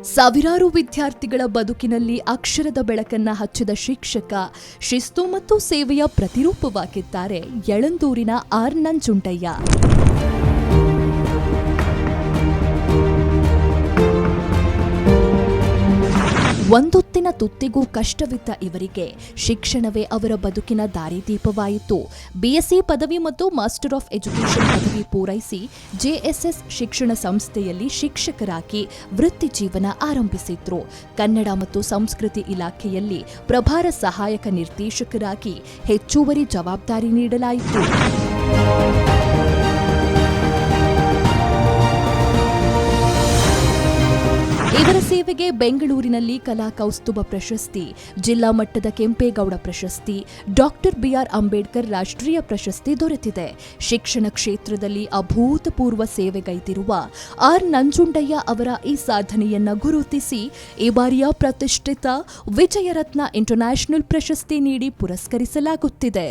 ಸಾವಿರಾರು ವಿದ್ಯಾರ್ಥಿಗಳ ಬದುಕಿನಲ್ಲಿ ಅಕ್ಷರದ ಬೆಳಕನ್ನ ಹಚ್ಚಿದ ಶಿಕ್ಷಕ, ಶಿಸ್ತು ಮತ್ತು ಸೇವೆಯ ಪ್ರತಿರೂಪವಾಗಿದ್ದಾರೆ ಯಳಂದೂರಿನ ಆರ್ ನಂಜುಂಡಯ್ಯ. ಒಂದೊತ್ತಿನ ತುತ್ತಿಗೂ ಕಷ್ಟವಿದ್ದ ಇವರಿಗೆ ಶಿಕ್ಷಣವೇ ಅವರ ಬದುಕಿನ ದಾರಿದೀಪವಾಯಿತು. ಬಿಎಸ್ಸಿ ಪದವಿ ಮತ್ತು ಮಾಸ್ಟರ್ ಆಫ್ ಎಜುಕೇಷನ್ ಪದವಿ ಪೂರೈಸಿ ಜೆಎಸ್ಎಸ್ ಶಿಕ್ಷಣ ಸಂಸ್ಥೆಯಲ್ಲಿ ಶಿಕ್ಷಕರಾಗಿ ವೃತ್ತಿ ಜೀವನ ಆರಂಭಿಸಿದ್ರು. ಕನ್ನಡ ಮತ್ತು ಸಂಸ್ಕೃತಿ ಇಲಾಖೆಯಲ್ಲಿ ಪ್ರಭಾರ ಸಹಾಯಕ ನಿರ್ದೇಶಕರಾಗಿ ಹೆಚ್ಚುವರಿ ಜವಾಬ್ದಾರಿ ನೀಡಲಾಯಿತು. ಇವರ ಸೇವೆಗೆ ಬೆಂಗಳೂರಿನಲ್ಲಿ ಕಲಾ ಕೌಸ್ತುಭ ಪ್ರಶಸ್ತಿ, ಜಿಲ್ಲಾ ಮಟ್ಟದ ಕೆಂಪೇಗೌಡ ಪ್ರಶಸ್ತಿ, ಡಾಕ್ಟರ್ ಬಿಆರ್ ಅಂಬೇಡ್ಕರ್ ರಾಷ್ಟ್ರೀಯ ಪ್ರಶಸ್ತಿ ದೊರೆತಿದೆ. ಶಿಕ್ಷಣ ಕ್ಷೇತ್ರದಲ್ಲಿ ಅಭೂತಪೂರ್ವ ಸೇವೆಗೈದಿರುವ ಆರ್ ನಂಜುಂಡಯ್ಯ ಅವರ ಈ ಸಾಧನೆಯನ್ನ ಗುರುತಿಸಿ ಈ ಬಾರಿಯ ಪ್ರತಿಷ್ಠಿತ ವಿಜಯರತ್ನ ಇಂಟರ್ನ್ಯಾಷನಲ್ ಪ್ರಶಸ್ತಿ ನೀಡಿ ಪುರಸ್ಕರಿಸಲಾಗುತ್ತಿದೆ.